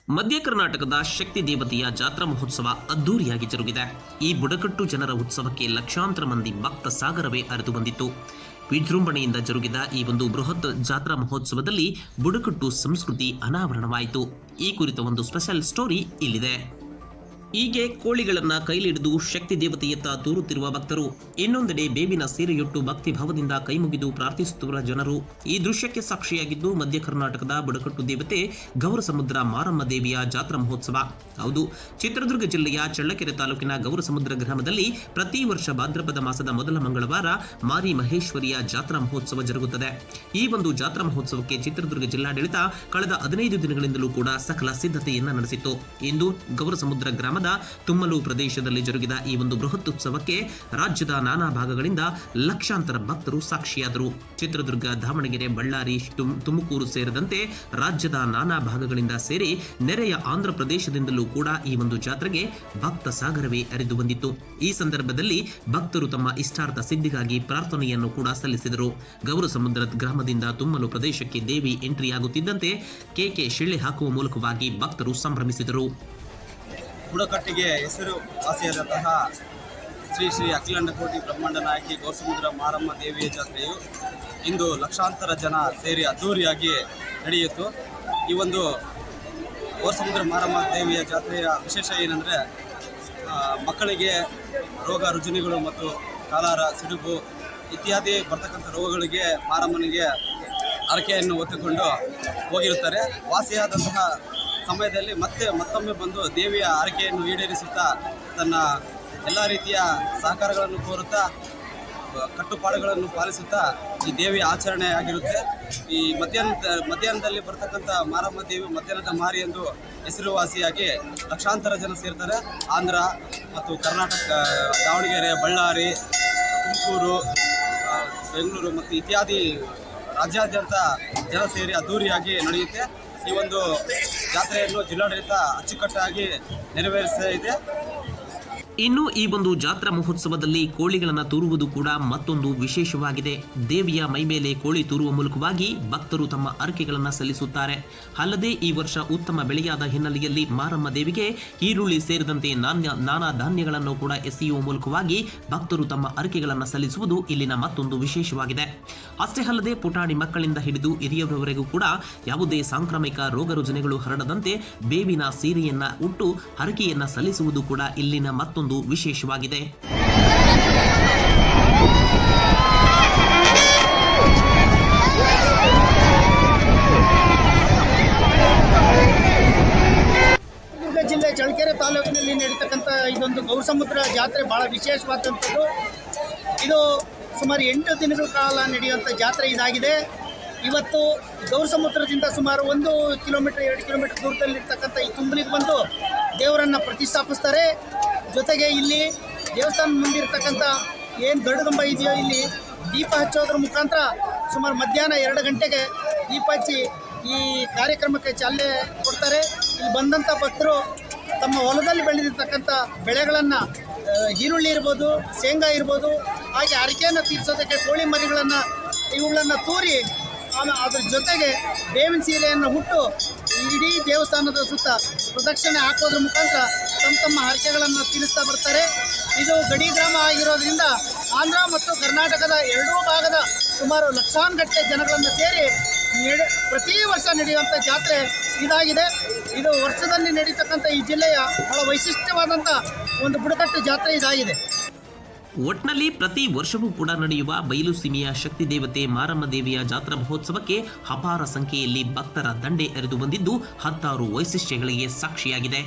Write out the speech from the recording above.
ಮಧ್ಯ ಕರ್ನಾಟಕದ ಶಕ್ತಿ ದೇವತೆಯ ಜಾತ್ರಾ ಮಹೋತ್ಸವ ಅದ್ದೂರಿಯಾಗಿ ಜರುಗಿದೆ. ಈ ಬುಡಕಟ್ಟು ಜನರ ಉತ್ಸವಕ್ಕೆ ಲಕ್ಷಾಂತರ ಮಂದಿ ಭಕ್ತ ಸಾಗರವೇ ಹರಿದು ಬಂದಿತ್ತು. ವಿಜೃಂಭಣೆಯಿಂದ ಜರುಗಿದ ಈ ಒಂದು ಬೃಹತ್ ಜಾತ್ರಾ ಮಹೋತ್ಸವದಲ್ಲಿ ಬುಡಕಟ್ಟು ಸಂಸ್ಕೃತಿ ಅನಾವರಣವಾಯಿತು. ಈ ಕುರಿತ ಒಂದು ಸ್ಪೆಷಲ್ ಸ್ಟೋರಿ ಇಲ್ಲಿದೆ. ಹೀಗೆ ಕೋಳಿಗಳನ್ನ ಕೈಲಿಡಿದು ಶಕ್ತಿ ದೇವತೆಯತ್ತ ತೂರುತ್ತಿರುವ ಭಕ್ತರು, ಇನ್ನೊಂದೆಡೆ ಬೇವಿನ ಸೀರೆಯೊಟ್ಟು ಭಕ್ತಿ ಭಾವದಿಂದ ಕೈಮುಗಿದು ಪ್ರಾರ್ಥಿಸುತ್ತಿರುವ ಜನರು. ಈ ದೃಶ್ಯಕ್ಕೆ ಸಾಕ್ಷಿಯಾಗಿದ್ದು ಮಧ್ಯ ಕರ್ನಾಟಕದ ಬುಡಕಟ್ಟು ದೇವತೆ ಗೌರಸಮುದ್ರ ಮಾರಮ್ಮ ದೇವಿಯ ಜಾತ್ರಾ ಮಹೋತ್ಸವ. ಹೌದು, ಚಿತ್ರದುರ್ಗ ಜಿಲ್ಲೆಯ ಚಳ್ಳಕೆರೆ ತಾಲೂಕಿನ ಗೌರಸಮುದ್ರ ಗ್ರಾಮದಲ್ಲಿ ಪ್ರತಿ ವರ್ಷ ಭಾದ್ರಪದ ಮಾಸದ ಮೊದಲ ಮಂಗಳವಾರ ಮಾರಿ ಮಹೇಶ್ವರಿಯ ಜಾತ್ರಾ ಮಹೋತ್ಸವ ಜರುಗುತ್ತದೆ. ಈ ಒಂದು ಜಾತ್ರಾ ಮಹೋತ್ಸವಕ್ಕೆ ಚಿತ್ರದುರ್ಗ ಜಿಲ್ಲಾಡಳಿತ ಕಳೆದ 15 ದಿನಗಳಿಂದಲೂ ಕೂಡ ಸಕಲ ಸಿದ್ಧತೆಯನ್ನ ನಡೆಸಿತ್ತು. ಇಂದು ಗೌರಸಮುದ್ರ ಗ್ರಾಮದ ತುಮ್ಮಲು ಪ್ರದೇಶದಲ್ಲಿ ಜರುಗಿದ ಈ ಒಂದು ಬೃಹತ್ ಉತ್ಸವಕ್ಕೆ ರಾಜ್ಯದ ನಾನಾ ಭಾಗಗಳಿಂದ ಲಕ್ಷಾಂತರ ಭಕ್ತರು ಸಾಕ್ಷಿಯಾದರು. ಚಿತ್ರದುರ್ಗ, ದಾವಣಗೆರೆ, ಬಳ್ಳಾರಿ, ತುಮಕೂರು ಸೇರಿದಂತೆ ರಾಜ್ಯದ ನಾನಾ ಭಾಗಗಳಿಂದ ಸೇರಿ ನೆರೆಯ ಆಂಧ್ರ ಪ್ರದೇಶದಿಂದಲೂ ಕೂಡ ಈ ಒಂದು ಜಾತ್ರೆಗೆ ಭಕ್ತ ಸಾಗರವೇ ಹರಿದು ಬಂದಿತ್ತು. ಈ ಸಂದರ್ಭದಲ್ಲಿ ಭಕ್ತರು ತಮ್ಮ ಇಷ್ಟಾರ್ಥ ಸಿದ್ಧಿಗಾಗಿ ಪ್ರಾರ್ಥನೆಯನ್ನು ಕೂಡ ಸಲ್ಲಿಸಿದರು. ಗೌರಸಮುದ್ರ ಗ್ರಾಮದಿಂದ ತುಮ್ಮಲು ಪ್ರದೇಶಕ್ಕೆ ದೇವಿ ಎಂಟ್ರಿಯಾಗುತ್ತಿದ್ದಂತೆ ಕೇಕೆ ಶಿಳ್ಳೆ ಹಾಕುವ ಮೂಲಕವಾಗಿ ಭಕ್ತರು ಸಂಭ್ರಮಿಸಿದರು. ಬುಡಕಟ್ಟಿಗೆ ಹೆಸರು ವಾಸಿಯಾದಂತಹ ಶ್ರೀ ಶ್ರೀ ಅಖಿಲಾಂಡಕೋಟಿ ಬ್ರಹ್ಮಾಂಡ ನಾಯಕಿ ಗೌರಸಮುದ್ರ ಮಾರಮ್ಮ ದೇವಿಯ ಜಾತ್ರೆಯು ಇಂದು ಲಕ್ಷಾಂತರ ಜನ ಸೇರಿ ಅದ್ದೂರಿಯಾಗಿ ನಡೆಯಿತು. ಈ ಒಂದು ಗೌರಸಮುದ್ರ ಮಾರಮ್ಮ ದೇವಿಯ ಜಾತ್ರೆಯ ವಿಶೇಷ ಏನಂದರೆ, ಮಕ್ಕಳಿಗೆ ರೋಗ ರುಜಿನಗಳು ಮತ್ತು ಕಾಲಾರ, ಸಿಡುಬು ಇತ್ಯಾದಿ ಬರ್ತಕ್ಕಂಥ ರೋಗಗಳಿಗೆ ಮಾರಮ್ಮನಿಗೆ ಹರಕೆಯನ್ನು ಹೊತ್ತುಕೊಂಡು ಹೋಗಿರುತ್ತಾರೆ. ವಾಸಿಯಾದಂತಹ ಸಮಯದಲ್ಲಿ ಮತ್ತೊಮ್ಮೆ ಬಂದು ದೇವಿಯ ಆರೈಕೆಯನ್ನು ಈಡೇರಿಸುತ್ತಾ ತನ್ನ ಎಲ್ಲ ರೀತಿಯ ಸಹಕಾರಗಳನ್ನು ಕೋರುತ್ತಾ ಕಟ್ಟುಪಾಡುಗಳನ್ನು ಪಾಲಿಸುತ್ತಾ ಈ ದೇವಿಯ ಆಚರಣೆ ಆಗಿರುತ್ತೆ. ಈ ಮಧ್ಯಾಹ್ನದಲ್ಲಿ ಬರ್ತಕ್ಕಂಥ ಮಾರಮ್ಮ ದೇವಿ ಮಧ್ಯಾಹ್ನದ ಮಾರಿ ಎಂದು ಹೆಸರುವಾಸಿಯಾಗಿ ಲಕ್ಷಾಂತರ ಜನ ಸೇರ್ತಾರೆ. ಆಂಧ್ರ ಮತ್ತು ಕರ್ನಾಟಕ, ದಾವಣಗೆರೆ, ಬಳ್ಳಾರಿ, ತುಮಕೂರು, ಬೆಂಗಳೂರು ಮತ್ತು ಇತ್ಯಾದಿ ರಾಜ್ಯಾದ್ಯಂತ ಜನ ಸೇರಿ ಅದ್ದೂರಿಯಾಗಿ ನಡೆಯುತ್ತೆ. ಈ ಒಂದು ಜಾತ್ರೆಯನ್ನು ಜಿಲ್ಲಾಡಳಿತ ಅಚ್ಚುಕಟ್ಟಾಗಿ ನೆರವೇರಿಸ್ತಾ ಇದೆ. ಇನ್ನು ಈ ಒಂದು ಜಾತ್ರಾ ಮಹೋತ್ಸವದಲ್ಲಿ ಕೋಳಿಗಳನ್ನು ತೂರುವುದು ಕೂಡ ಮತ್ತೊಂದು ವಿಶೇಷವಾಗಿದೆ. ದೇವಿಯ ಮೈಮೇಲೆ ಕೋಳಿ ತೂರುವ ಮೂಲಕವಾಗಿ ಭಕ್ತರು ತಮ್ಮ ಹರಕೆಗಳನ್ನು ಸಲ್ಲಿಸುತ್ತಾರೆ. ಅಲ್ಲದೆ ಈ ವರ್ಷ ಉತ್ತಮ ಬೆಳೆಯಾದ ಹಿನ್ನೆಲೆಯಲ್ಲಿ ಮಾರಮ್ಮ ದೇವಿಗೆ ಈರುಳ್ಳಿ ಸೇರಿದಂತೆ ನಾನಾ ಧಾನ್ಯಗಳನ್ನು ಕೂಡ ಎಸೆಯುವ ಮೂಲಕವಾಗಿ ಭಕ್ತರು ತಮ್ಮ ಹರಕೆಗಳನ್ನು ಸಲ್ಲಿಸುವುದು ಇಲ್ಲಿನ ಮತ್ತೊಂದು ವಿಶೇಷವಾಗಿದೆ. ಅಷ್ಟೇ ಅಲ್ಲದೆ ಪುಟಾಣಿ ಮಕ್ಕಳಿಂದ ಹಿಡಿದು ಹಿರಿಯವರವರೆಗೂ ಕೂಡ ಯಾವುದೇ ಸಾಂಕ್ರಾಮಿಕ ರೋಗ ರುಜಿನಗಳು ಹರಡದಂತೆ ಬೇವಿನ ಸೀರೆಯನ್ನ ಉಟ್ಟು ಹರಕೆಯನ್ನ ಸಲ್ಲಿಸುವುದು ಕೂಡ ಇಲ್ಲಿನ ಮತ್ತೊಂದು ವಿಶೇಷವಾಗಿದೆ. ಚಿತ್ರದುರ್ಗ ಜಿಲ್ಲೆ ಚಳ್ಳಕೆರೆ ತಾಲೂಕಿನಲ್ಲಿ ನಡೀತಕ್ಕಂಥ ಇದೊಂದು ಗೌರಸಮುದ್ರ ಜಾತ್ರೆ ಬಹಳ ವಿಶೇಷವಾದಂಥದ್ದು. ಇದು ಸುಮಾರು 8 ದಿನಗಳ ಕಾಲ ನಡೆಯುವಂಥ ಜಾತ್ರೆ ಇದಾಗಿದೆ. ಇವತ್ತು ಗೌರಸಮುದ್ರದಿಂದ ಸುಮಾರು 1 ಕಿಲೋಮೀಟರ್ 2 ಕಿಲೋಮೀಟರ್ ದೂರದಲ್ಲಿರ್ತಕ್ಕಂಥ ಈ ತುಂಬಲಿಗೆ ಬಂದು ದೇವರನ್ನು ಪ್ರತಿಷ್ಠಾಪಿಸ್ತಾರೆ. ಜೊತೆಗೆ ಇಲ್ಲಿ ದೇವಸ್ಥಾನ ಮುಂದಿರ್ತಕ್ಕಂಥ ಏನು ಗರುಡಗಂಬ ಇದೆಯೋ ಇಲ್ಲಿ ದೀಪ ಹಚ್ಚೋದ್ರ ಮುಖಾಂತರ ಸುಮಾರು ಮಧ್ಯಾಹ್ನ 2 ಗಂಟೆಗೆ ದೀಪ ಹಚ್ಚಿ ಈ ಕಾರ್ಯಕ್ರಮಕ್ಕೆ ಚಾಲನೆ ಕೊಡ್ತಾರೆ. ಇಲ್ಲಿ ಬಂದಂಥ ಭಕ್ತರು ತಮ್ಮ ಹೊಲದಲ್ಲಿ ಬೆಳೆದಿರ್ತಕ್ಕಂಥ ಬೆಳೆಗಳನ್ನು, ಈರುಳ್ಳಿ ಇರ್ಬೋದು, ಶೇಂಗಾ ಇರ್ಬೋದು, ಹಾಗೆ ಹರಕೆಯನ್ನು ತೀರಿಸೋದಕ್ಕೆ ಕೋಳಿ ಮರಿಗಳನ್ನು ಇವುಗಳನ್ನು ತೂರಿ ಅದ್ರ ಜೊತೆಗೆ ಬೇವಿನ ಸೀರೆಯನ್ನು ಹುಟ್ಟು ಇಡೀ ದೇವಸ್ಥಾನದ ಸುತ್ತ ಪ್ರದಕ್ಷಿಣೆ ಹಾಕೋದ್ರ ಮುಖಾಂತರ ತಮ್ಮ ಹರಕೆಗಳನ್ನು ತೀರಿಸ್ತಾ ಬರ್ತಾರೆ. ಇದು ಗಡಿ ಗ್ರಾಮ ಆಗಿರೋದ್ರಿಂದ ಆಂಧ್ರ ಮತ್ತು ಕರ್ನಾಟಕದ ಎರಡೂ ಭಾಗದ ಸುಮಾರು ಲಕ್ಷಾನುಗಟ್ಟಲೆ ಜನಗಳನ್ನು ಸೇರಿ ಪ್ರತಿ ವರ್ಷ ನಡೆಯುವಂಥ ಜಾತ್ರೆ ಇದಾಗಿದೆ. ಇದು ವರ್ಷದಲ್ಲಿ ನಡೀತಕ್ಕಂಥ ಈ ಜಿಲ್ಲೆಯ ಬಹಳ ವೈಶಿಷ್ಟ್ಯವಾದಂಥ ಒಂದು ಬುಡಕಟ್ಟು ಜಾತ್ರೆ ಇದಾಗಿದೆ. ಒಟ್ನಲ್ಲಿ ಪ್ರತಿ ವರ್ಷವೂ ಕೂಡ ನಡೆಯುವ ಬಯಲು ಸೀಮೆಯ ಶಕ್ತಿ ದೇವತೆ ಮಾರಮ್ಮ ದೇವಿಯ ಜಾತ್ರಾ ಮಹೋತ್ಸವಕ್ಕೆ ಅಪಾರ ಸಂಖ್ಯೆಯಲ್ಲಿ ಭಕ್ತರ ದಂಡೆ ಹರಿದು ಬಂದಿದ್ದು ಹತ್ತಾರು ವೈಶಿಷ್ಟ್ಯಗಳಿಗೆ ಸಾಕ್ಷಿಯಾಗಿದೆ.